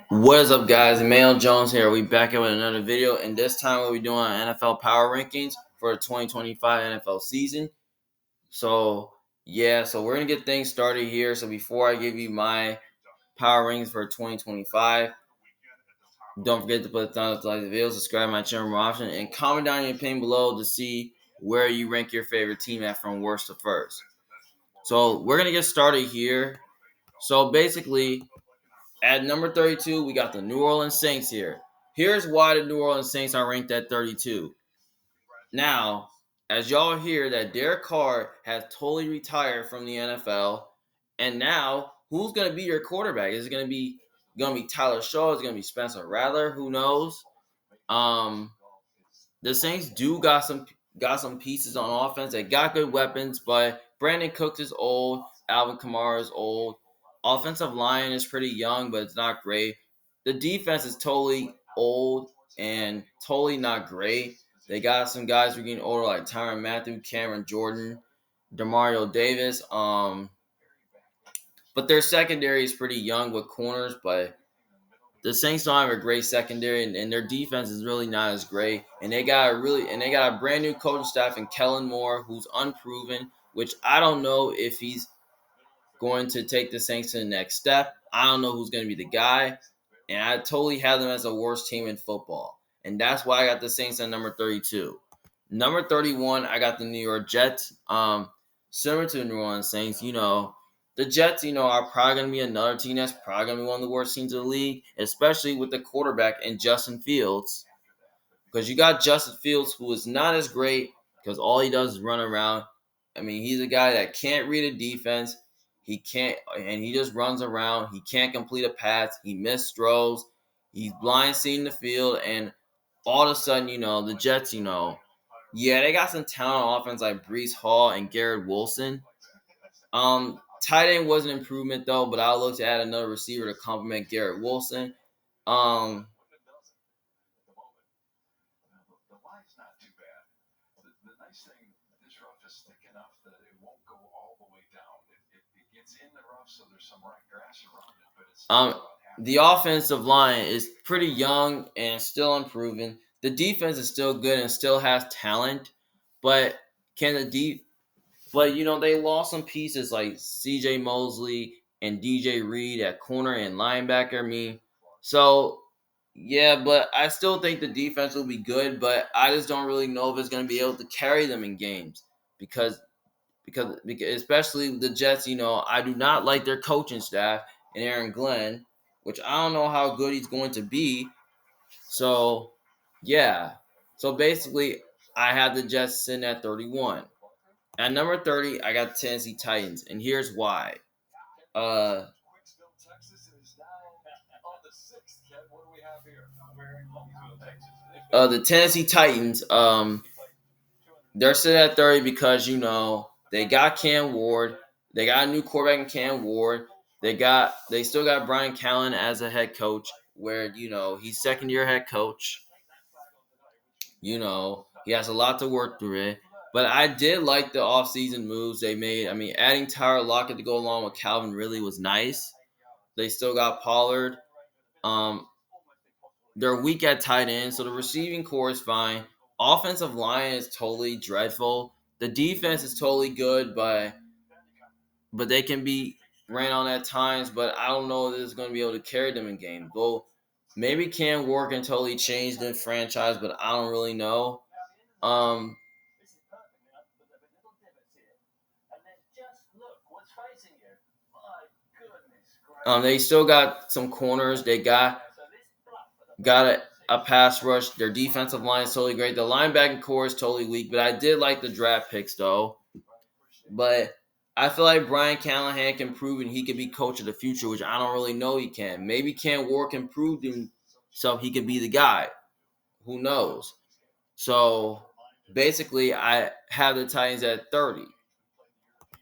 What is up, guys? Emmanuel Jones here. We back here with another video, and this time we'll be doing NFL power rankings for the 2025 NFL season. So we're gonna get things started here. So before I give you my power rankings for 2025, don't forget to put a thumbs up, like the video, subscribe to my channel more often, and comment down your opinion below to see where you rank your favorite team at from worst to first. So we're gonna get started here. So basically, at number 32, we got the New Orleans Saints here. Here's why the New Orleans Saints are ranked at 32. Now, as y'all hear that Derek Carr has totally retired from the NFL, and now who's going to be your quarterback? Is it going to be Tyler Shaw? Is it going to be Spencer Rattler? Who knows? The Saints do got some pieces on offense. They got good weapons, but Brandon Cooks is old. Alvin Kamara is old. Offensive line is pretty young, but it's not great. The defense is totally old and totally not great. They got some guys who are getting older, like Tyrann Mathieu, Cameron Jordan, Demario Davis. But their secondary is pretty young with corners, but the Saints don't have a great secondary, and their defense is really not as great. And they got a brand new coaching staff in Kellen Moore, who's unproven, which I don't know if he's going to take the Saints to the next step. I don't know who's going to be the guy, and I totally have them as the worst team in football. And that's why I got the Saints at number 32. Number 31, I got the New York Jets. Similar to the New Orleans Saints, the Jets, are probably going to be another team that's probably going to be one of the worst teams of the league, especially with the quarterback in Justin Fields. Because you got Justin Fields, who is not as great because all he does is run around. I mean, he's a guy that can't read a defense. He can't, and he just runs around. He can't complete a pass. He missed throws. He's blind seeing the field, and all of a sudden, the Jets, they got some talent on offense like Breece Hall and Garrett Wilson. Tight end was an improvement though, but I'll look to add another receiver to complement Garrett Wilson. The offensive line is pretty young and still unproven. The defense is still good and still has talent, but they lost some pieces like C.J. Mosley and D.J. Reed at corner and linebacker. But I still think the defense will be good, but I just don't really know if it's going to be able to carry them in games because especially the Jets, I do not like their coaching staff and Aaron Glenn, which I don't know how good he's going to be. So basically, I have the Jets sitting at 31. At number 30, I got the Tennessee Titans, and here's why. The Tennessee Titans, they're sitting at 30 because, they got Cam Ward. They got a new quarterback in Cam Ward. They still got Brian Callen as a head coach, where, he's second-year head coach. He has a lot to work through it. But I did like the offseason moves they made. I mean, adding Tyler Lockett to go along with Calvin really was nice. They still got Pollard. They're weak at tight end, so the receiving core is fine. Offensive line is totally dreadful. The defense is totally good, but they can be ran on at times. But I don't know if it's going to be able to carry them in game. Well, maybe Cam Ward can totally change the franchise, but I don't really know. They still got some corners. They got a pass rush. Their defensive line is totally great. The linebacking core is totally weak, but I did like the draft picks though. But I feel like Brian Callahan can prove and he could be coach of the future, which I don't really know he can. Maybe Cam Ward can prove himself he could be the guy. Who knows? So basically, I have the Titans at 30.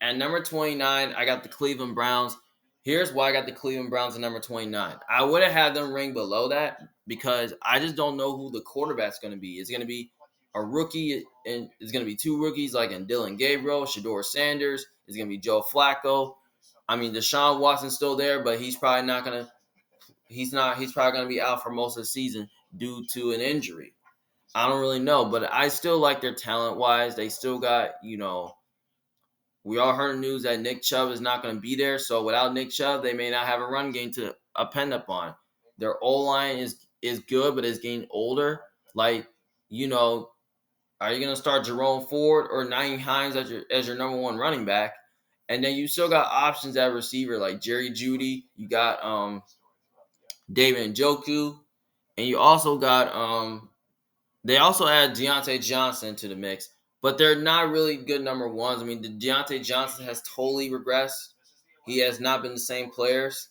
At number 29, I got the Cleveland Browns. Here's why I got the Cleveland Browns at number 29. I would have had them ring below that because I just don't know who the quarterback's going to be. Is it going to be a rookie, and it's going to be two rookies like in Dylan Gabriel, Shador Sanders. It's going to be Joe Flacco. I mean, Deshaun Watson's still there, but he's probably not going to. He's not. He's probably going to be out for most of the season due to an injury. I don't really know, but I still like their talent wise. They still got, we all heard the news that Nick Chubb is not going to be there. So without Nick Chubb, they may not have a run game to depend upon. Their O line is good, but it's getting older. Like, are you going to start Jerome Ford or Naeem Hines as your number one running back? And then you still got options at receiver like Jerry Jeudy. You got David Njoku, and you also got they also add Deontay Johnson to the mix, but they're not really good number ones. I mean, Deontay Johnson has totally regressed. He has not been the same players.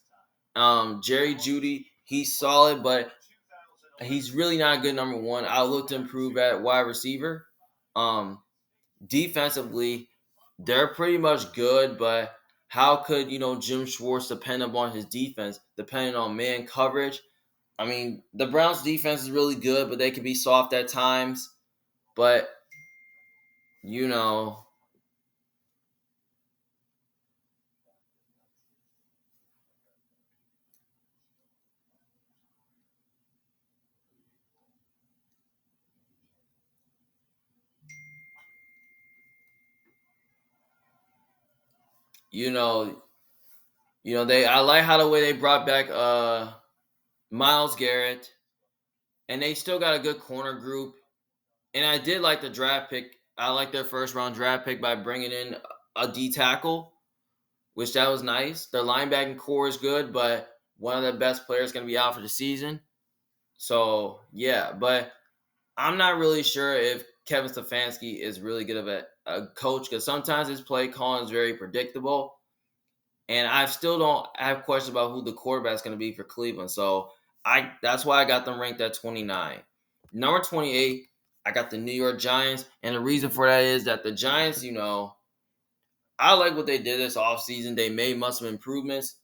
Jerry Jeudy, he's solid, but he's really not a good number one. I'll look to improve at wide receiver. Defensively, they're pretty much good, but how could, Jim Schwartz depend upon his defense, depending on man coverage? I mean, the Browns' defense is really good, but they can be soft at times. But, you know, you know, I like how the way they brought back Myles Garrett, and they still got a good corner group. And I did like the draft pick. I like their first round draft pick by bringing in a D tackle, which that was nice. Their linebacking core is good, but one of the best players going to be out for the season. So yeah, but I'm not really sure if Kevin Stefanski is really good of a coach because sometimes his play calling is very predictable. And I still don't have questions about who the quarterback is going to be for Cleveland. So that's why I got them ranked at 29. Number 28, I got the New York Giants. And the reason for that is that the Giants, I like what they did this offseason. They made muscle improvements.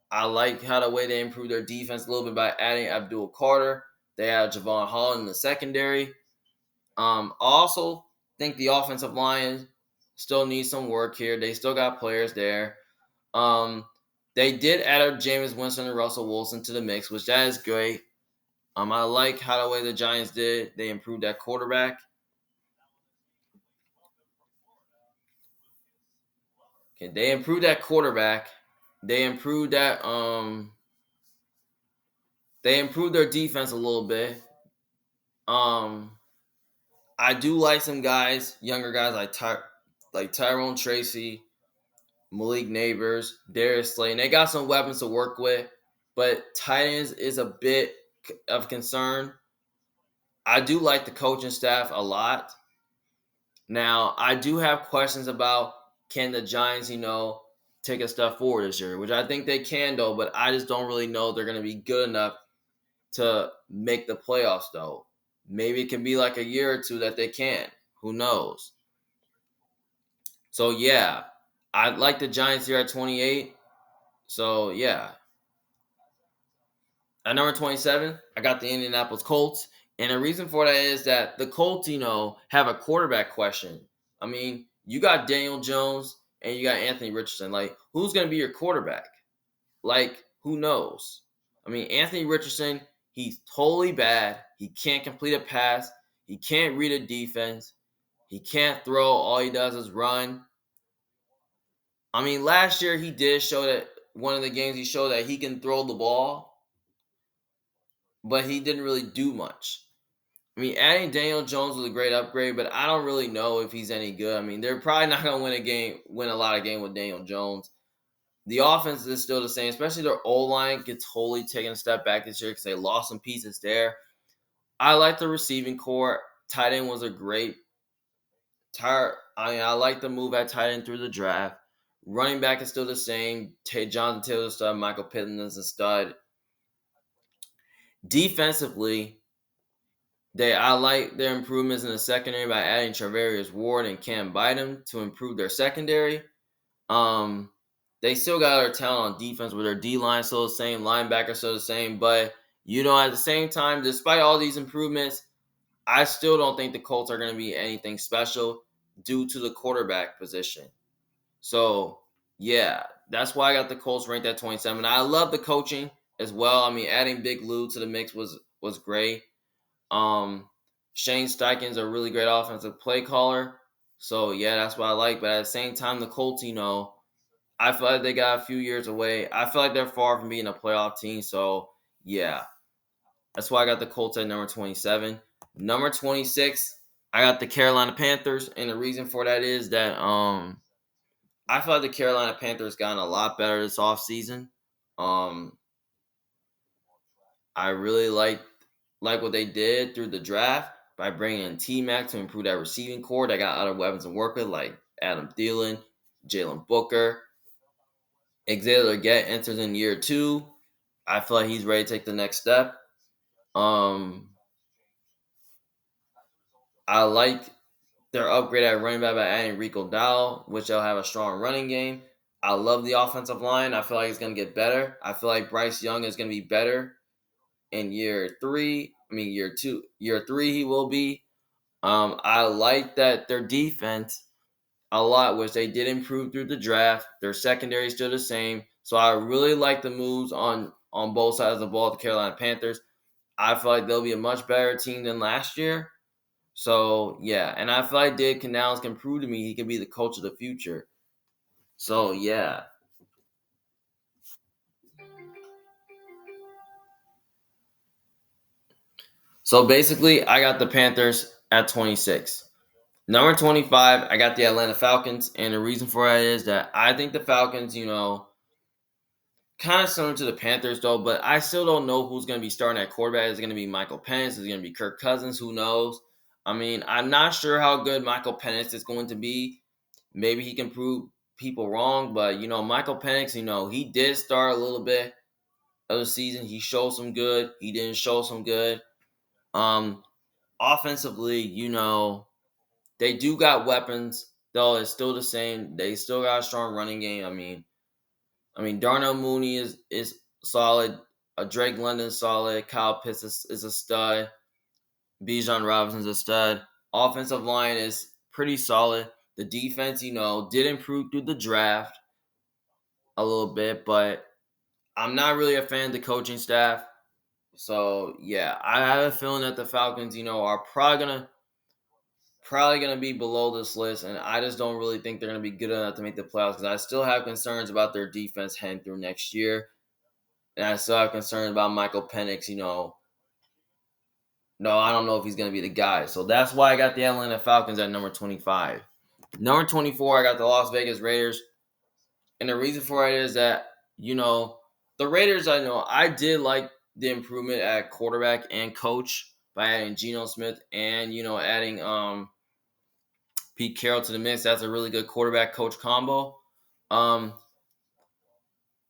I like how the way they improved their defense a little bit by adding Abdul Carter. They had Javon Holland in the secondary. I also think the offensive line still needs some work here. They still got players there. They did add up Jameis Winston and Russell Wilson to the mix, which that is great. I like how the way the Giants did. They improved that quarterback. Okay, they improved that quarterback. They improved that they improved their defense a little bit. I do like some guys, younger guys like Tyrone Tracy, Malik Neighbors, Darius Slayton. They got some weapons to work with, but tight ends is a bit of concern. I do like the coaching staff a lot. Now, I do have questions about can the Giants, take a step forward this year, which I think they can, though, but I just don't really know they're going to be good enough to make the playoffs, though. Maybe it can be like a year or two that they can. Who knows? So, yeah, I like the Giants here at 28. So, yeah. At number 27, I got the Indianapolis Colts. And the reason for that is that the Colts, have a quarterback question. I mean, you got Daniel Jones and you got Anthony Richardson. Like, who's going to be your quarterback? Like, who knows? I mean, Anthony Richardson, he's totally bad. He can't complete a pass. He can't read a defense. He can't throw. All he does is run. I mean, last year he did show that one of the games he showed that he can throw the ball, but he didn't really do much. I mean, adding Daniel Jones was a great upgrade, but I don't really know if he's any good. I mean, they're probably not going to win a lot of games with Daniel Jones. The offense is still the same, especially their O-line gets totally taken a step back this year because they lost some pieces there. I like the receiving core. Tight end was a great I like the move at tight end through the draft. Running back is still the same. Jonathan Taylor's a stud. Michael Pittman is a stud. Defensively, I like their improvements in the secondary by adding Charvarius Ward and Cam Bynum to improve their secondary. They still got their talent on defense with their D-line still the same, linebacker still the same, but at the same time, despite all these improvements, I still don't think the Colts are going to be anything special due to the quarterback position. So, yeah, that's why I got the Colts ranked at 27. I love the coaching as well. I mean, adding Big Lou to the mix was great. Shane Steichen's a really great offensive play caller. So, yeah, that's what I like. But at the same time, the Colts, I feel like they got a few years away. I feel like they're far from being a playoff team. So, yeah, that's why I got the Colts at number 27. Number 26, I got the Carolina Panthers. And the reason for that is that I feel like the Carolina Panthers gotten a lot better this offseason. I really like what they did through the draft by bringing in T-Mac to improve that receiving core. They got other weapons to work with like Adam Thielen, Jalen Booker. Xavier Leggett enters in year 2. I feel like he's ready to take the next step. I like their upgrade at running back by adding Rico Dowdle, which they'll have a strong running game. I love the offensive line. I feel like it's going to get better. I feel like Bryce Young is going to be better in year 3 he will be. I like that their defense a lot, which they did improve through the draft. Their secondary is still the same. So I really like the moves on both sides of the ball of the Carolina Panthers. I feel like they'll be a much better team than last year. So, yeah. And I feel like Dave Canales can prove to me he can be the coach of the future. So, yeah. So, basically, I got the Panthers at 26. Number 25, I got the Atlanta Falcons. And the reason for that is that I think the Falcons, kind of similar to the Panthers, though, but I still don't know who's going to be starting at quarterback. Is it going to be Michael Penix? Is it going to be Kirk Cousins? Who knows? I mean, I'm not sure how good Michael Penix is going to be. Maybe he can prove people wrong, but, Michael Penix, he did start a little bit of the season. He showed some good. He didn't show some good. Offensively, they do got weapons, though it's still the same. They still got a strong running game. I mean, Darnell Mooney is solid. Drake London's solid. Kyle Pitts is a stud. Bijan Robinson's a stud. Offensive line is pretty solid. The defense, did improve through the draft a little bit, but I'm not really a fan of the coaching staff. So yeah, I have a feeling that the Falcons, are probably gonna be below this list, and I just don't really think they're gonna be good enough to make the playoffs because I still have concerns about their defense heading through next year. And I still have concerns about Michael Penix. No, I don't know if he's going to be the guy. So that's why I got the Atlanta Falcons at number 25. Number 24, I got the Las Vegas Raiders. And the reason for it is that, the Raiders, I did like the improvement at quarterback and coach by adding Geno Smith and, adding Pete Carroll to the mix. That's a really good quarterback coach combo. I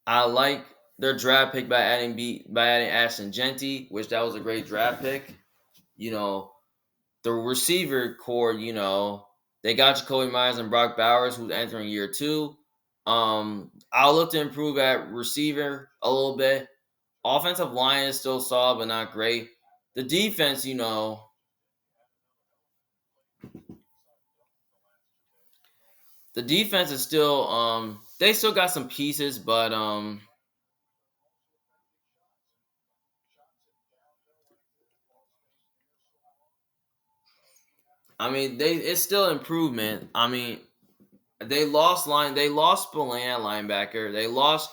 like their draft pick by adding Ashton Genty, which that was a great draft pick. The receiver core, they got Jacoby Myers and Brock Bowers, who's entering year 2. I'll look to improve at receiver a little bit. Offensive line is still solid, but not great. The defense, the defense is still, they still got some pieces, but I mean, it's still improvement. I mean, they lost Spillane at linebacker. They lost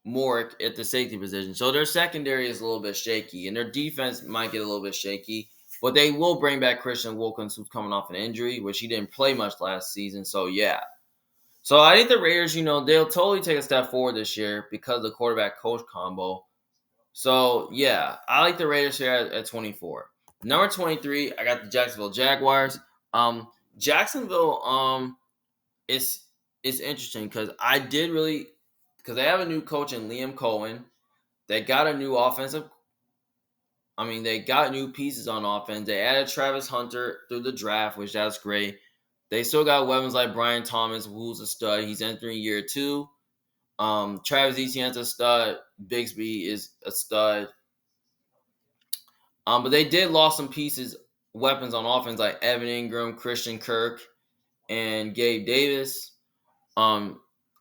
Morick at the safety position. So their secondary is a little bit shaky, and their defense might get a little bit shaky. But they will bring back Christian Wilkins, who's coming off an injury, which he didn't play much last season. So, yeah. So I think the Raiders, they'll totally take a step forward this year because of the quarterback-coach combo. So, yeah, I like the Raiders here at 24. Number 23, I got the Jacksonville Jaguars. Jacksonville is interesting because because they have a new coach in Liam Cohen. They got a new they got new pieces on offense. They added Travis Hunter through the draft, which that's great. They still got weapons like Brian Thomas, who's a stud. He's entering year 2. Travis Etienne's a stud. Bigsby is a stud. But they did lost some pieces weapons on offense like Evan Ingram, Christian Kirk, and Gabe Davis. Um,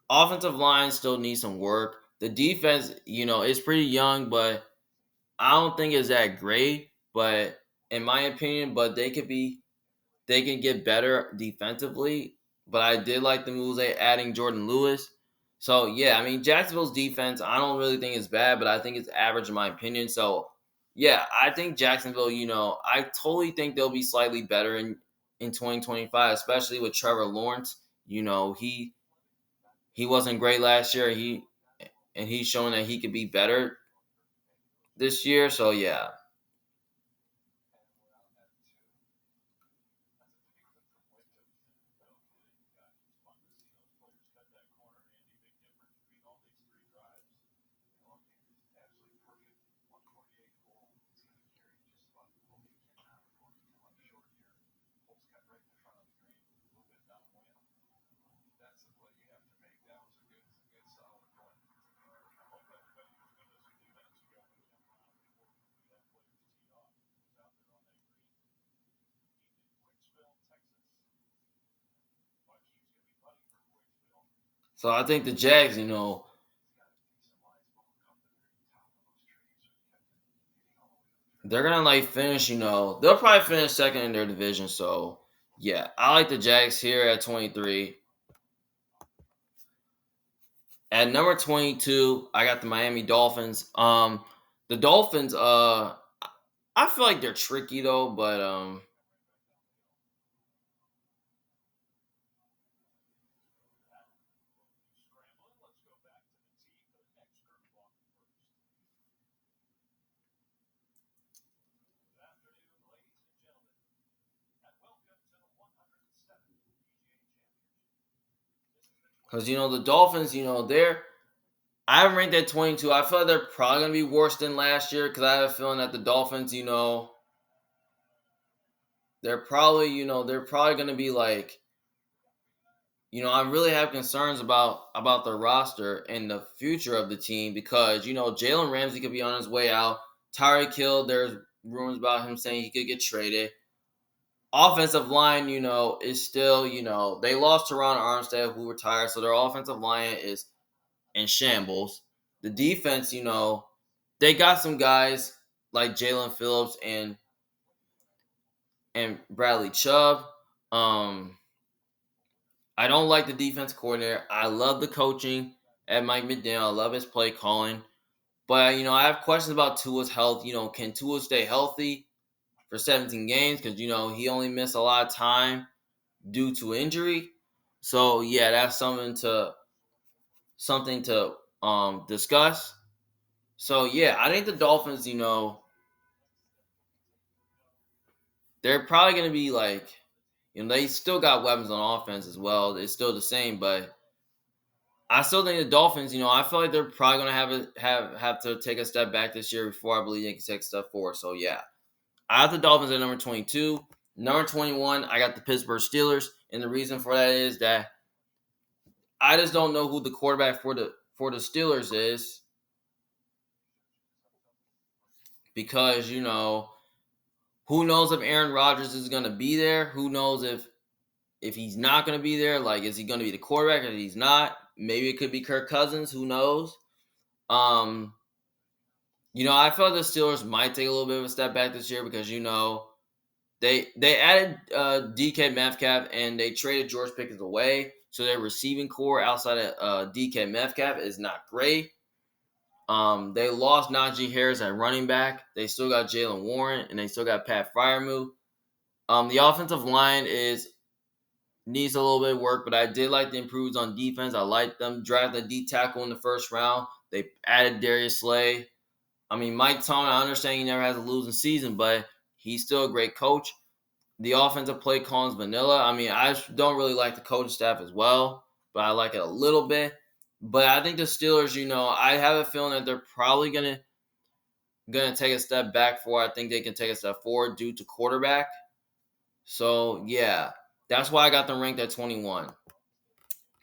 Offensive line still needs some work. The defense, is pretty young, but I don't think it's that great. But in my opinion, but they can get better defensively. But I did like the moves they adding Jordan Lewis. So yeah, I mean Jacksonville's defense, I don't really think it's bad, but I think it's average in my opinion. So yeah, I think Jacksonville, I totally think they'll be slightly better in 2025, especially with Trevor Lawrence. He wasn't great last year. He's showing that he could be better this year. So yeah. So I think the Jags, they're gonna like finish, they'll probably finish second in their division. So yeah, I like the Jags here at 23. At number 22, I got the Miami Dolphins. The Dolphins, I feel like they're tricky though, but because the Dolphins, I haven't ranked at 22. I feel like they're probably gonna be worse than last year because I have a feeling that the Dolphins, they're probably gonna be like, I really have concerns about the roster and the future of the team because Jalen Ramsey could be on his way out. Tyreek Hill, there's rumors about him saying he could get traded. Offensive line, is still, they lost Teron Armstead who retired, so their offensive line is in shambles. The defense, they got some guys like Jalen Phillips and Bradley Chubb. Um, I don't like the defense coordinator. I love the coaching at Mike McDaniel. I love his play calling. But, I have questions about Tua's health. Can Tua stay healthy for 17 games? Because, he only missed a lot of time due to injury. So, yeah, that's something to discuss. So, yeah, I think the Dolphins, they're probably going to be like, they still got weapons on offense as well. It's still the same, but I still think the Dolphins, I feel like they're probably going to have to take a step back this year before I believe they can take a step forward. So yeah, I have the Dolphins at number 22. Number 21, I got the Pittsburgh Steelers, and the reason for that is that I just don't know who the quarterback for the Steelers is because who knows if Aaron Rodgers is going to be there? Who knows if he's not going to be there? Like, is he going to be the quarterback or he's not? Maybe it could be Kirk Cousins. Who knows? Um, I feel like the Steelers might take a little bit of a step back this year because they added DK Metcalf and they traded George Pickens away, so their receiving core outside of DK Metcalf is not great. They lost Najee Harris at running back. They still got Jalen Warren and they still got Pat Fryermuth. The offensive line needs a little bit of work, but I did like the improvements on defense. I like them drafting a D tackle in the first round. They added Darius Slay. I mean, Mike Tomlin, I understand he never has a losing season, but he's still a great coach. The offensive play calls vanilla. I mean, I don't really like the coaching staff as well, but I like it a little bit. But I think the Steelers, I have a feeling that they're probably gonna take a step back for. I think they can take a step forward due to quarterback. So yeah, that's why I got them ranked at 21.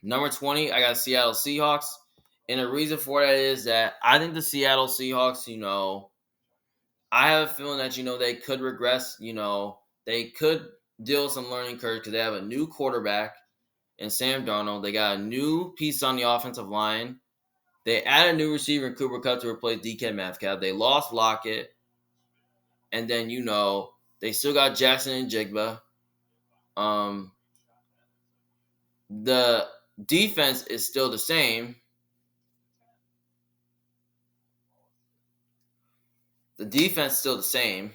Number 20, I got Seattle Seahawks. And the reason for that is that I think the Seattle Seahawks, I have a feeling that they could regress. they could deal with some learning curve because they have a new quarterback in Sam Darnold. They got a new piece on the offensive line. They added a new receiver in Cooper Kupp to replace DK Metcalf. They lost Lockett. And then, they still got Jackson and Jigba. The defense is still the same. The defense is still the same.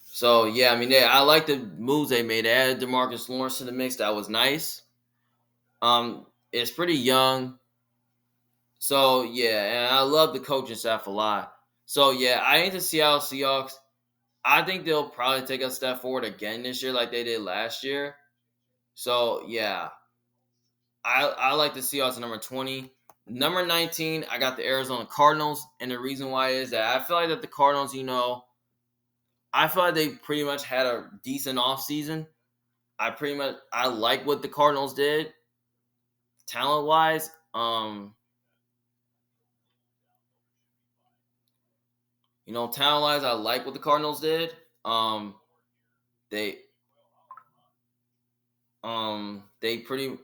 So, yeah, I mean, I like the moves they made. They added DeMarcus Lawrence to the mix. That was nice. It's pretty young. So, yeah, and I love the coaching staff a lot. So, yeah, I think the Seattle Seahawks, I think they'll probably take a step forward again this year like they did last year. So, yeah, I like the Seahawks at number 20. Number 19, I got the Arizona Cardinals. And the reason why is that I feel like that the Cardinals, I feel like they pretty much had a decent offseason. I like what the Cardinals did talent-wise. Talent-wise, I like what the Cardinals did. They they pretty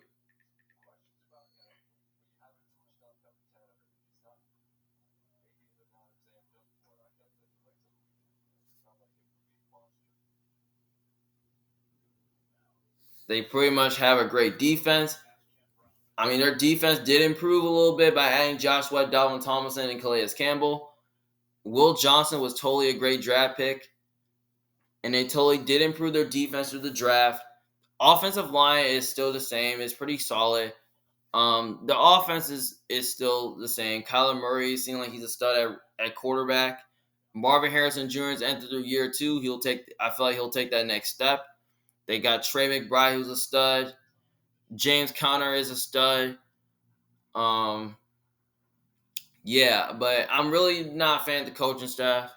they pretty much have a great defense. I mean, their defense did improve a little bit by adding Josh Sweat, Dalvin Tomlinson, and Calais Campbell. Will Johnson was totally a great draft pick, and they totally did improve their defense through the draft. Offensive line is still the same. It's pretty solid. The offense is still the same. Kyler Murray seems like he's a stud at quarterback. Marvin Harrison Jr. has entered through year 2. I feel like he'll take that next step. They got Trey McBride, who's a stud. James Conner is a stud. Yeah, but I'm really not a fan of the coaching staff.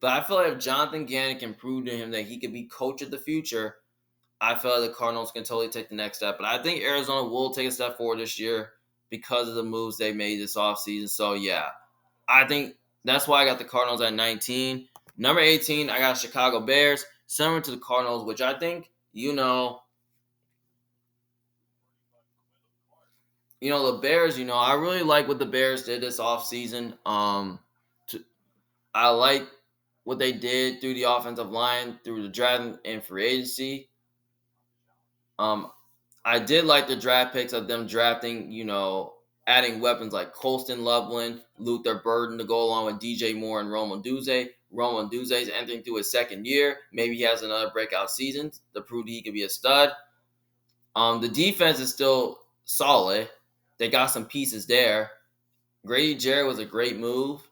But I feel like if Jonathan Gannon can prove to him that he could be coach of the future, I feel like the Cardinals can totally take the next step. But I think Arizona will take a step forward this year because of the moves they made this offseason. So, yeah, I think that's why I got the Cardinals at 19. Number 18, I got Chicago Bears, similar to the Cardinals, which I think, the Bears, I really like what the Bears did this offseason. I like what they did through the offensive line, through the draft and free agency. I did like the draft picks of them drafting, adding weapons like Colston Loveland, Luther Burden to go along with DJ Moore and Roman Duze. Roman Duze is entering through his second year. Maybe he has another breakout season to prove that he could be a stud. The defense is still solid. They got some pieces there. Grady Jarrett was a great move.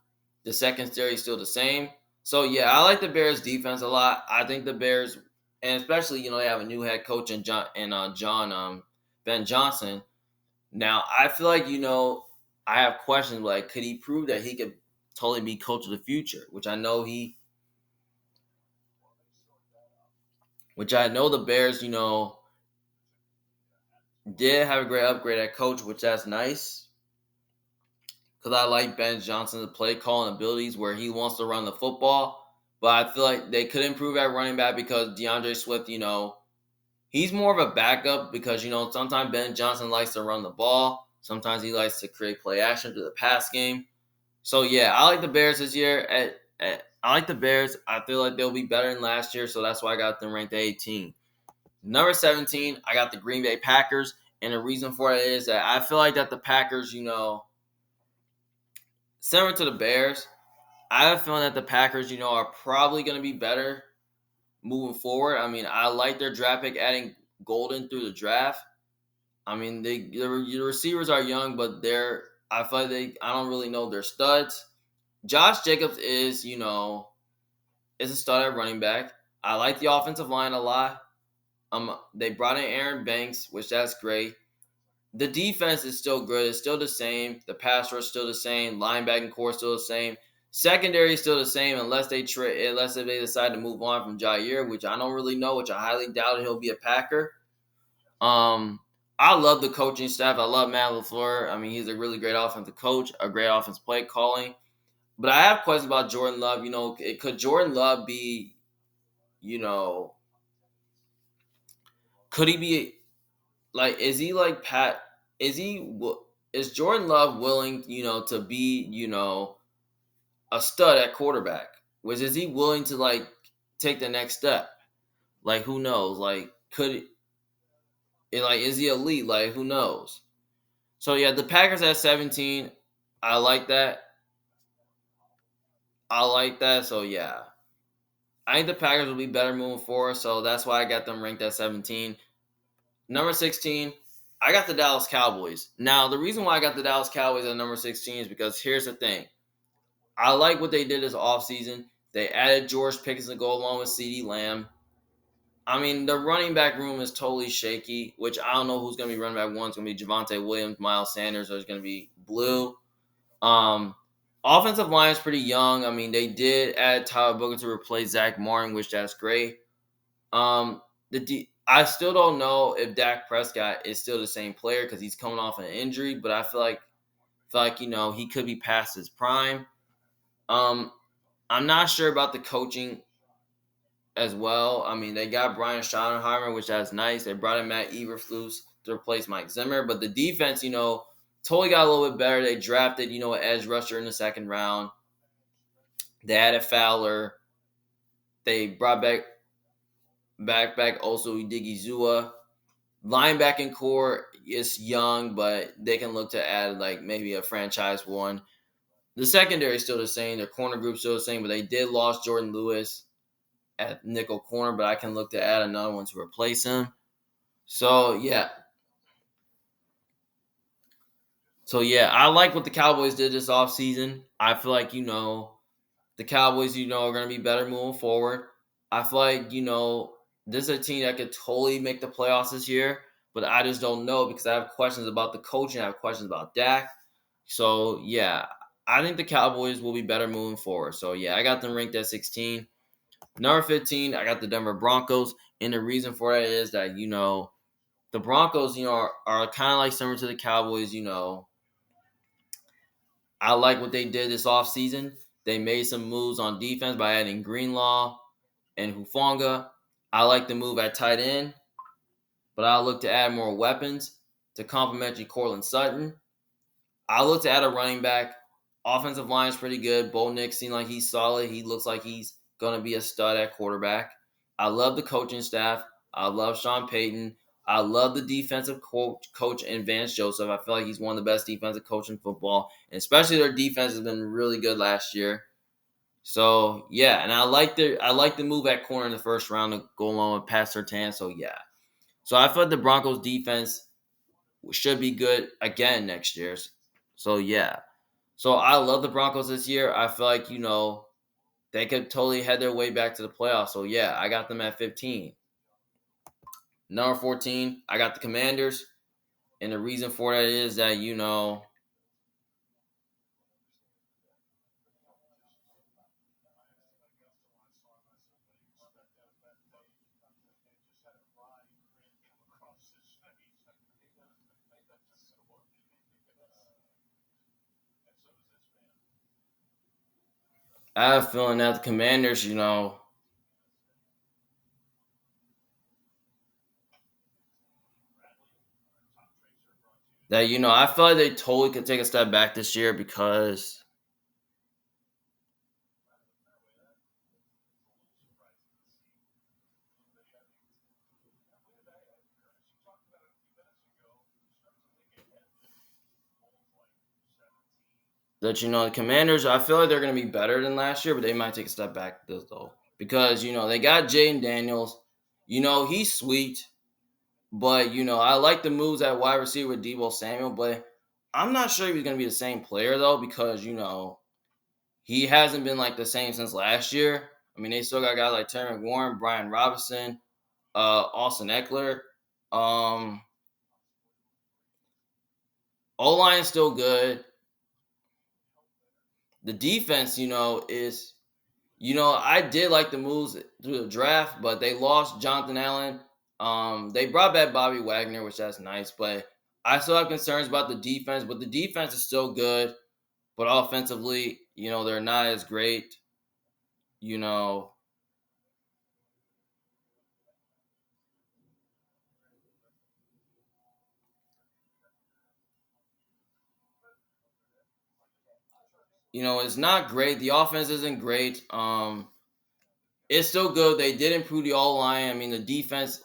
The secondary is still the same. So, yeah, I like the Bears' defense a lot. I think the Bears, and especially, they have a new head coach in John Ben Johnson. Now, I feel like, I have questions like, could he prove that he could totally be coach of the future? Which I know the Bears, did have a great upgrade at coach, which that's nice. Because I like Ben Johnson's play calling abilities where he wants to run the football. But I feel like they could improve at running back because DeAndre Swift, he's more of a backup because, sometimes Ben Johnson likes to run the ball. Sometimes he likes to create play action through the pass game. So, yeah, I like the Bears this year. I like the Bears. I feel like they'll be better than last year, so that's why I got them ranked at 18. Number 17, I got the Green Bay Packers. And the reason for it is that I feel like that the Packers, similar to the Bears, I have a feeling that the Packers, are probably going to be better moving forward. I mean, I like their draft pick adding Golden through the draft. I mean, the receivers are young, but I feel like I don't really know their studs. Josh Jacobs is a stud at running back. I like the offensive line a lot. They brought in Aaron Banks, which that's great. The defense is still good. It's still the same. The pass rush is still the same. Linebacking core is still the same. Secondary is still the same unless they decide to move on from Jair, which I don't really know, which I highly doubt he'll be a Packer. I love the coaching staff. I love Matt LaFleur. I mean, he's a really great offensive coach, a great offensive play calling. But I have questions about Jordan Love. Could Jordan Love be you know, could he be like? Is he like Pat? Is he? Is Jordan Love willing, to be, a stud at quarterback? Was is he willing to like take the next step? Like who knows? Like like is he elite? Like who knows? So yeah, the Packers at 17. I like that. I like that. So yeah, I think the Packers will be better moving forward. So that's why I got them ranked at 17. Number 16, I got the Dallas Cowboys. Now the reason why I got the Dallas Cowboys at number 16 is because here's the thing. I like what they did this offseason. They added George Pickens to go along with CeeDee Lamb. I mean, the running back room is totally shaky, which I don't know who's going to be running back one. It's going to be Javonte Williams, Miles Sanders, or it's going to be Blue. Um, Offensive line is pretty young. I mean, they did add Tyler Booker to replace Zach Martin, which that's great. I still don't know if Dak Prescott is still the same player because he's coming off an injury, but I feel like he could be past his prime. Um, I'm not sure about the coaching as well. I mean, they got Brian Schottenheimer, which that's nice. They brought in Matt Eberflus to replace Mike Zimmer, but the defense, totally got a little bit better. They drafted, an edge rusher in the second round. They added Fowler. They brought back also Digizua. Linebacking core is young, but they can look to add like maybe a franchise one. The secondary is still the same. Their corner group still the same, but they did lost Jordan Lewis at nickel corner, but I can look to add another one to replace him. So yeah. I like what the Cowboys did this offseason. I feel like, the Cowboys, are going to be better moving forward. I feel like, this is a team that could totally make the playoffs this year, but I just don't know because I have questions about the coaching. I have questions about Dak. So, yeah, I think the Cowboys will be better moving forward. So, yeah, I got them ranked at 16. Number 15, I got the Denver Broncos. And the reason for that is that, the Broncos, are kind of like similar to the Cowboys, I like what they did this offseason. They made some moves on defense by adding Greenlaw and Hufanga. I like the move at tight end, but I'll look to add more weapons to complement Cortland Sutton. I'll look to add a running back. Offensive line is pretty good. Bo Nix seems like he's solid. He looks like he's going to be a stud at quarterback. I love the coaching staff. I love Sean Payton. I love the defensive coach in Vance Joseph. I feel like he's one of the best defensive coaches in football, and especially their defense has been really good last year. So yeah, and I like the move at corner in the first round to go along with Pat Surtain. So yeah, so I feel like the Broncos defense should be good again next year. So yeah, so I love the Broncos this year. I feel like they could totally head their way back to the playoffs. So yeah, I got them at 15. Number 14, I got the Commanders. And the reason for that is that, I have a feeling that the Commanders, that, I feel like they totally could take a step back this year because the Commanders, I feel like they're going to be better than last year, but they might take a step back though. Because, they got Jaden Daniels. He's sweet. But, I like the moves at wide receiver with Deebo Samuel, but I'm not sure he's going to be the same player, though, because, he hasn't been, like, the same since last year. I mean, they still got guys like Terry McLaurin, Brian Robinson, Austin Eckler. Um, O-line is still good. The defense, is I did like the moves through the draft, but they lost Jonathan Allen. They brought back Bobby Wagner, which that's nice, but I still have concerns about the defense. But the defense is still good, but offensively, they're not as great. You know, It's not great. The offense isn't great. It's still good. They did improve the all line. I mean, the defense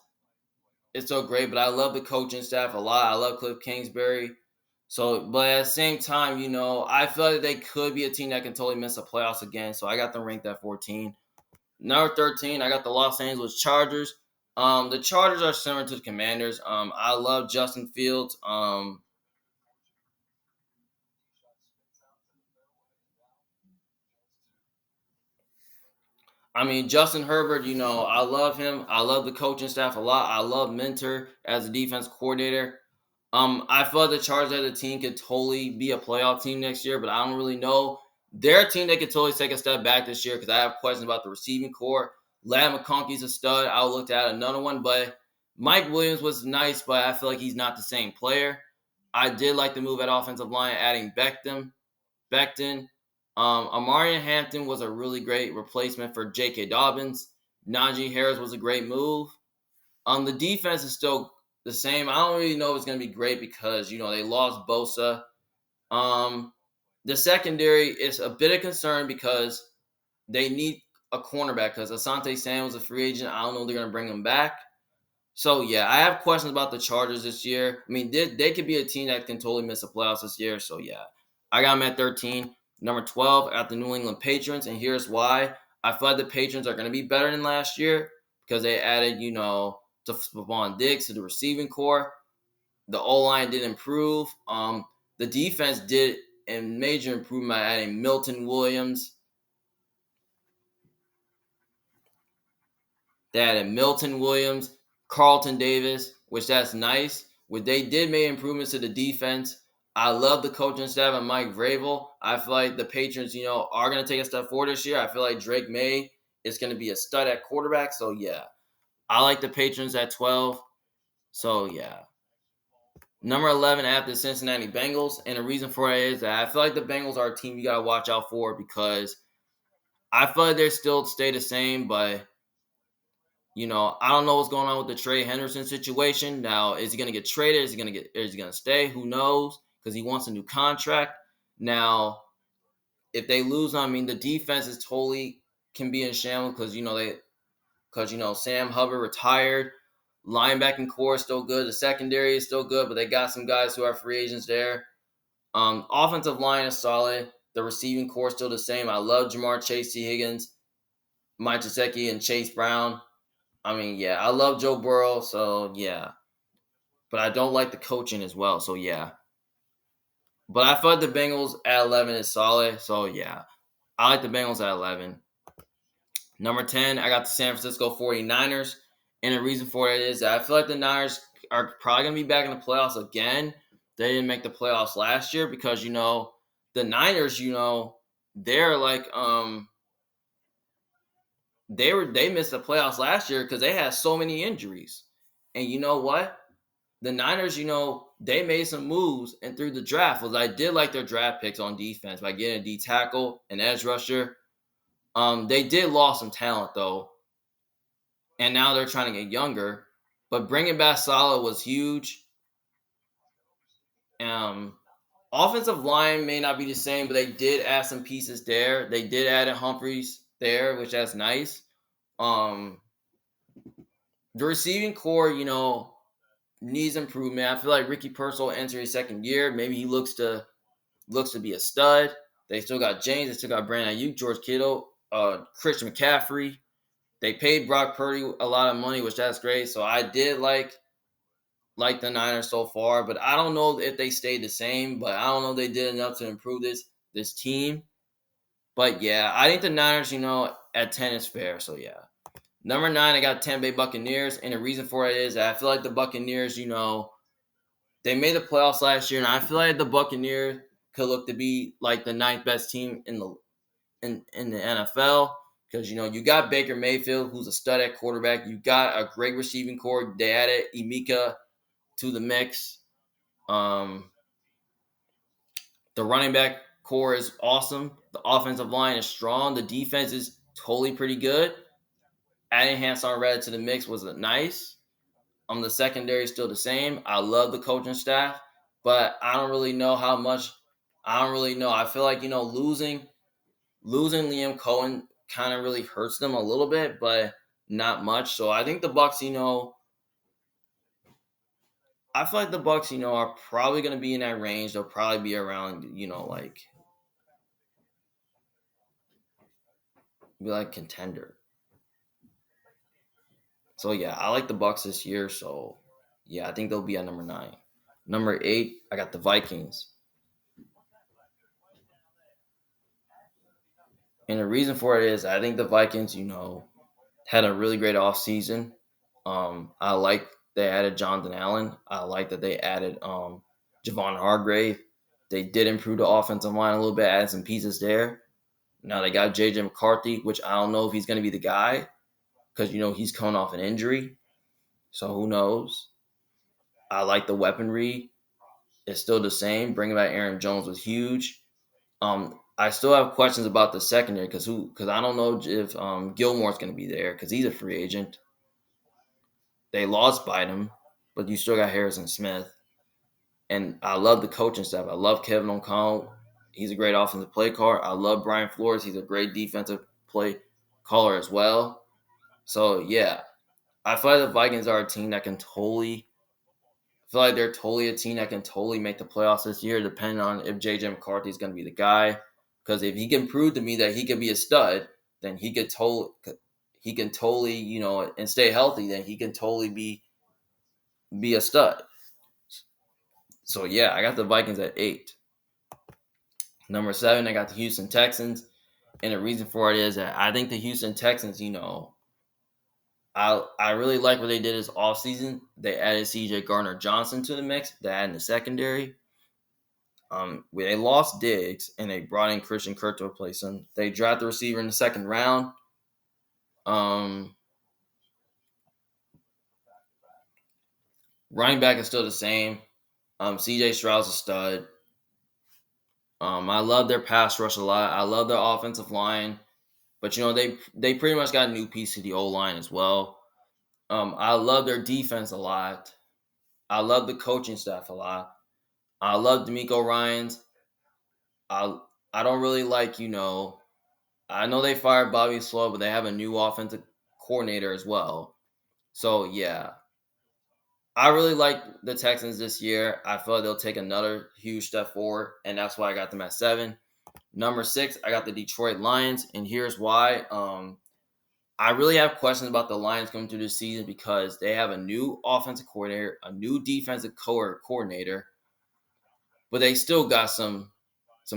is still great, but I love the coaching staff a lot. I love Cliff Kingsbury. So, but at the same time, I feel like they could be a team that can totally miss the playoffs again. So I got them ranked at 14. Number 13, I got the Los Angeles Chargers. The Chargers are similar to the Commanders. I love Justin Fields. I mean, Justin Herbert, I love him. I love the coaching staff a lot. I love Mentor as a defense coordinator. I feel like the Chargers as a team could totally be a playoff team next year, but I don't really know. They're a team that could totally take a step back this year because I have questions about the receiving core. Lad McConkey's a stud. I'll look at another one, but Mike Williams was nice, but I feel like he's not the same player. I did like the move at offensive line, adding Becton. Amarian Hampton was a really great replacement for J.K. Dobbins. Najee Harris was a great move. The defense is still the same. I don't really know if it's going to be great because, they lost Bosa. Um, the secondary is a bit of concern because they need a cornerback because Asante Sam was a free agent. I don't know if they're going to bring him back. So, yeah, I have questions about the Chargers this year. I mean, they could be a team that can totally miss the playoffs this year. So, yeah, I got them at 13. Number 12, I got the New England Patriots, and here's why. I feel like the Patriots are going to be better than last year because they added, to Stephon Diggs to the receiving core. The O-line did improve. The defense did a major improvement by adding Milton Williams. They added Milton Williams, Carlton Davis, which that's nice. What they did make improvements to the defense. I love the coaching staff and Mike Vrabel. I feel like the Patriots, are going to take a step forward this year. I feel like Drake May is going to be a stud at quarterback. So, yeah, I like the Patriots at 12. So, yeah. Number 11, I have the Cincinnati Bengals. And the reason for that is that I feel like the Bengals are a team you got to watch out for because I feel like they're still stay the same, but I don't know what's going on with the Trey Henderson situation. Now, is he going to get traded? Is he going to stay? Who knows? Because he wants a new contract. Now, if they lose, I mean, the defense is totally can be in shambles because Sam Hubbard retired. Linebacking core is still good. The secondary is still good, but they got some guys who are free agents there. Offensive line is solid. The receiving core is still the same. I love Jamar Chase, T. Higgins, Mike Gesicki, and Chase Brown. I mean, yeah, I love Joe Burrow, so yeah. But I don't like the coaching as well, so yeah. But I thought the Bengals at 11 is solid, so yeah. I like the Bengals at 11. Number 10, I got the San Francisco 49ers. And the reason for it is that I feel like the Niners are probably going to be back in the playoffs again. They didn't make the playoffs last year because, the Niners, they're like they missed the playoffs last year because they had so many injuries. And you know what? The Niners, they made some moves and through the draft was I did like their draft picks on defense by getting a D tackle, an edge rusher. They did lost some talent though, and now they're trying to get younger. But bringing back Salah was huge. Um, Offensive line may not be the same, but they did add some pieces there. They did add a Humphreys there, which that's nice. Um, the receiving core, needs improvement. I feel like Ricky Pearsall entering his second year. Maybe he looks to be a stud. They still got James. They still got Brandon Ayuk, George Kittle, Christian McCaffrey. They paid Brock Purdy a lot of money, which that's great. So I did like the Niners so far, but I don't know if they stayed the same. But I don't know if they did enough to improve this team. But yeah, I think the Niners, at 10 is fair. So yeah. Number 9, I got Tampa Bay Buccaneers, and the reason for it is that I feel like the Buccaneers, they made the playoffs last year, and I feel like the Buccaneers could look to be like the ninth best team in the NFL because you got Baker Mayfield, who's a stud at quarterback. You got a great receiving core. They added Emeka to the mix. Um, the running back core is awesome. The offensive line is strong. The defense is totally pretty good. Adding Hanson Red to the mix was nice. The secondary is still the same. I love the coaching staff, but I don't really know how much I don't really know. I feel like losing Liam Cohen kind of really hurts them a little bit, but not much. So I think the Bucks, I feel like the Bucks, are probably going to be in that range. They'll probably be around, be like contender. So yeah, I like the Bucks this year. So yeah, I think they'll be at number 9. Number 8, I got the Vikings, and the reason for it is I think the Vikings, had a really great offseason. I like they added Jonathan Allen. I like that they added Javon Hargrave. They did improve the offensive line a little bit, add some pieces there. Now they got JJ McCarthy, which I don't know if he's going to be the guy because he's coming off an injury. So who knows? I like the weaponry. It's still the same. Bringing back Aaron Jones was huge. I still have questions about the secondary because I don't know if Gilmore's going to be there because he's a free agent. They lost Bynum, but you still got Harrison Smith. And I love the coaching staff. I love Kevin O'Connell. He's a great offensive play caller. I love Brian Flores. He's a great defensive play caller as well. So yeah, I feel like the Vikings are a team that can totally. I feel like they're totally a team that can totally make the playoffs this year, depending on if JJ McCarthy is going to be the guy. Because if he can prove to me that he can be a stud, then he can totally, and stay healthy. Then he can totally be a stud. So yeah, I got the Vikings at 8. Number 7, I got the Houston Texans, and the reason for it is that I think the Houston Texans, I really like what they did this offseason. They added C.J. Gardner-Johnson to the mix. They added in the secondary. They lost Diggs, and they brought in Christian Kirk to replace him. They drafted the receiver in the 2nd round. Running back is still the same. C.J. Stroud's a stud. I love their pass rush a lot. I love their offensive line. But they pretty much got a new piece to the O line as well. I love their defense a lot. I love the coaching staff a lot. I love D'Amico Ryans. I I don't really like I know they fired Bobby Slow, but they have a new offensive coordinator as well. So yeah, I really like the Texans this year. I feel like they'll take another huge step forward, and that's why I got them at 7. Number 6, I got the Detroit Lions, and here's why. I really have questions about the Lions coming through this season because they have a new offensive coordinator, a new defensive coordinator, but they still got some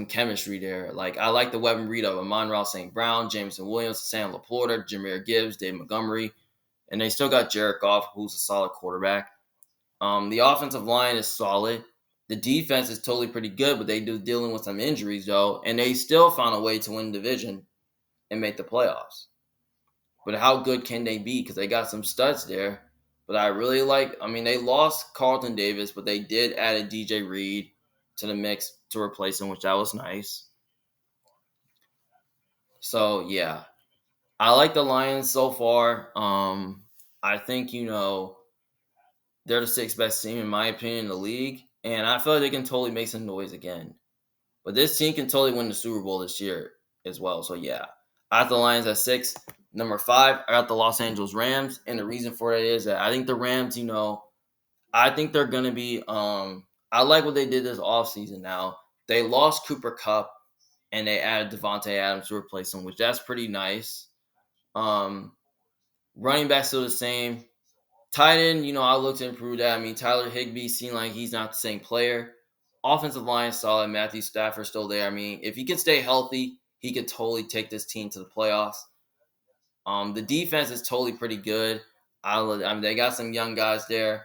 chemistry there. Like I like the weaponry of Amon-Ra St. Brown, Jameson Williams, Sam LaPorta, Jameer Gibbs, Dave Montgomery, and they still got Jared Goff, who's a solid quarterback. The offensive line is solid. The defense is totally pretty good, but they do dealing with some injuries though, and they still found a way to win the division and make the playoffs. But how good can they be? Because they got some studs there. But I really they lost Carlton Davis, but they did add a DJ Reed to the mix to replace him, which that was nice. So, yeah, I like the Lions so far. I think, they're the 6th best team, in my opinion, in the league. And I feel like they can totally make some noise again. But this team can totally win the Super Bowl this year as well. So, yeah, I have the Lions at 6. Number 5, I got the Los Angeles Rams. And the reason for that is that I think the Rams, I think they're going to be I like what they did this offseason now. They lost Cooper Kupp and they added Devontae Adams to replace him, which that's pretty nice. Um, Running back still the same. Tight end, I look to improve that. I mean, Tyler Higbee seemed like he's not the same player. Offensive line solid. Matthew Stafford still there. I mean, if he can stay healthy, he could totally take this team to the playoffs. The defense is totally pretty good. They got some young guys there.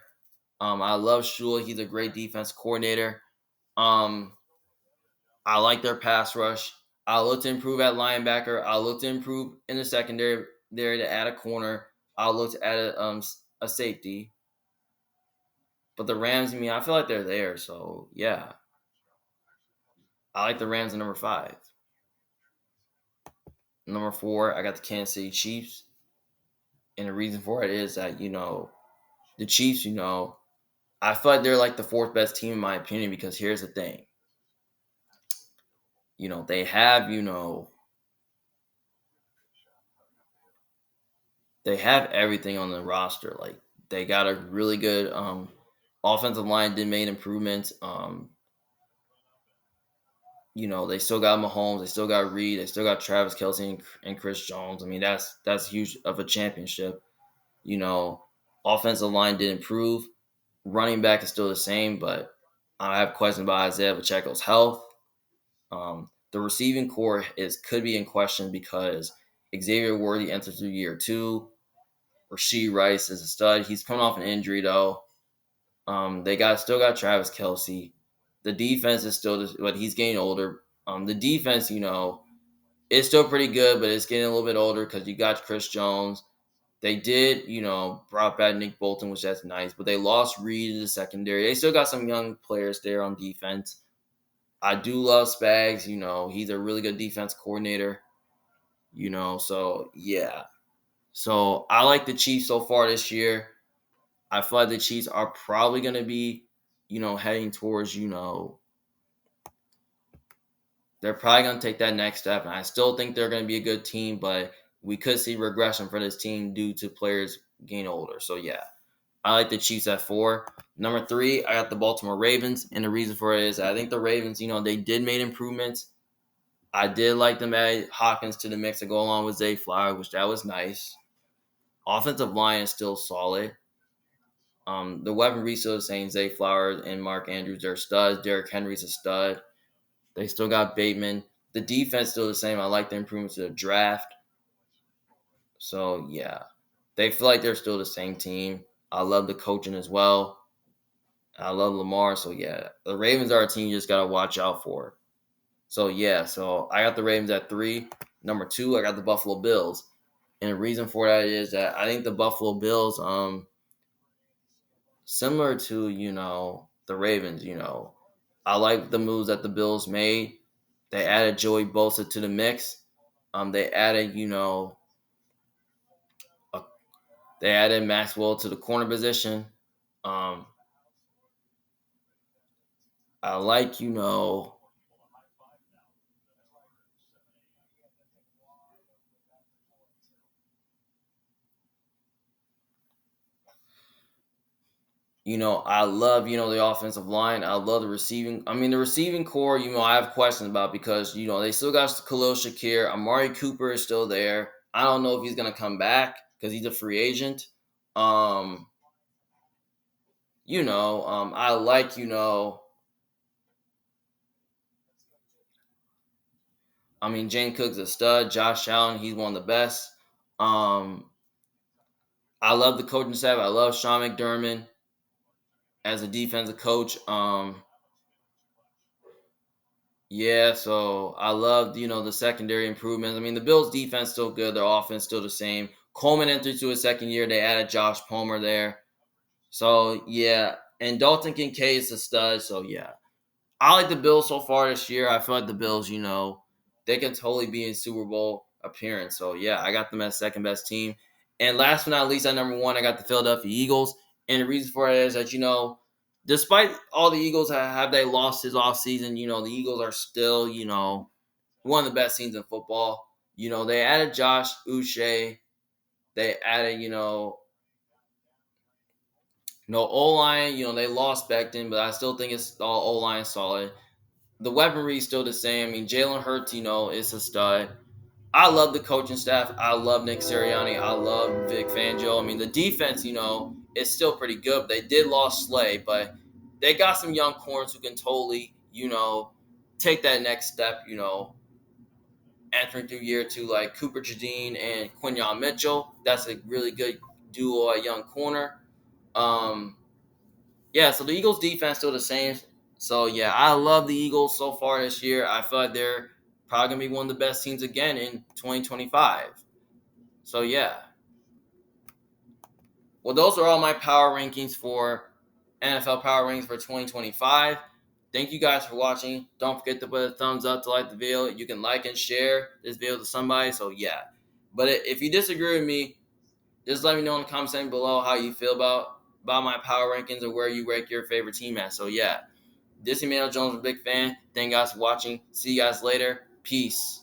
I love Shula. He's a great defense coordinator. Um, I like their pass rush. I'll look to improve at linebacker. I'll look to improve in the secondary there to add a corner. I'll look to add a safety. But the Rams, I feel like they're there. So yeah, I like the Rams at number 5. Number 4, I got the Kansas City Chiefs, and the reason for it is that the Chiefs, I feel like they're like the 4th best team in my opinion because here's the thing. They have, they have everything on the roster. Like they got a really good offensive line. Did made improvements. They still got Mahomes. They still got Reed. They still got Travis Kelsey and Chris Jones. I mean, that's huge of a championship. You know, Offensive line did improve. Running back is still the same, but I have questions about Isaiah Pacheco's health. The receiving core could be in question because Xavier Worthy enters through year two. Rashee Rice is a stud. He's coming off an injury though. They still got Travis Kelsey. The defense is still, but he's getting older. The defense, it's still pretty good, but it's getting a little bit older because you got Chris Jones. They did, brought back Nick Bolton, which that's nice, but they lost Reed in the secondary. They still got some young players there on defense. I do love Spags. He's a really good defense coordinator. So yeah. So I like the Chiefs so far this year. I feel like the Chiefs are probably going to be, heading towards, they're probably going to take that next step. And I still think they're going to be a good team, but we could see regression for this team due to players getting older. So yeah, I like the Chiefs at 4. Number 3, I got the Baltimore Ravens. And the reason for it is I think the Ravens, they did make improvements. I did like them add Hawkins to the mix to go along with Zay Flower, which that was nice. Offensive line is still solid. The weaponry still the same. Zay Flowers and Mark Andrews, they're studs. Derrick Henry's a stud. They still got Bateman. The defense still the same. I like the improvements to the draft. So yeah, they feel like they're still the same team. I love the coaching as well. I love Lamar. So yeah, the Ravens are a team you just gotta watch out for. So yeah, so I got the Ravens at 3. Number 2, I got the Buffalo Bills. And the reason for that is that I think the Buffalo Bills, similar to, the Ravens, I like the moves that the Bills made. They added Joey Bosa to the mix. They added, a, they added Maxwell to the corner position. Um, I like, I love, the offensive line. I love the receiving. I mean, the receiving core, I have questions about because, they still got Khalil Shakir. Amari Cooper is still there. I don't know if he's going to come back because he's a free agent. Um, I like, Jane Cook's a stud. Josh Allen, he's one of the best. Um, I love the coaching staff. I love Sean McDermott as a defensive coach. Yeah, so I loved, the secondary improvements. I mean, the Bills' defense still good. Their offense still the same. Coleman entered to his second year. They added Josh Palmer there. So, yeah. And Dalton Kincaid is a stud. So, yeah. I like the Bills so far this year. I feel like the Bills, they can totally be in Super Bowl appearance. So, yeah, I got them as second best team. And last but not least, at number 1, I got the Philadelphia Eagles. And the reason for it is that, despite all the Eagles have they lost his offseason, the Eagles are still, one of the best teams in football. They added Josh Uche. They added, no O-line. They lost Becton, but I still think it's all O-line solid. The weaponry is still the same. I mean, Jalen Hurts, is a stud. I love the coaching staff. I love Nick Sirianni. I love Vic Fangio. I mean, the defense, is still pretty good. They did lose Slay, but they got some young corners who can totally, take that next step, entering through year 2, like Cooper Jardine and Quinyon Mitchell. That's a really good duo at young corner. Um, yeah, so the Eagles' defense still the same. So yeah, I love the Eagles so far this year. I feel like they're probably gonna be one of the best teams again in 2025. So yeah. Well, those are all my power rankings for NFL power rankings for 2025. Thank you guys for watching. Don't forget to put a thumbs up to like the video. You can like and share this video to somebody. So yeah. But if you disagree with me, just let me know in the comment section below how you feel about my power rankings or where you rank your favorite team at. So yeah. This is Emmanuel Jones, a big fan. Thank you guys for watching. See you guys later. Peace.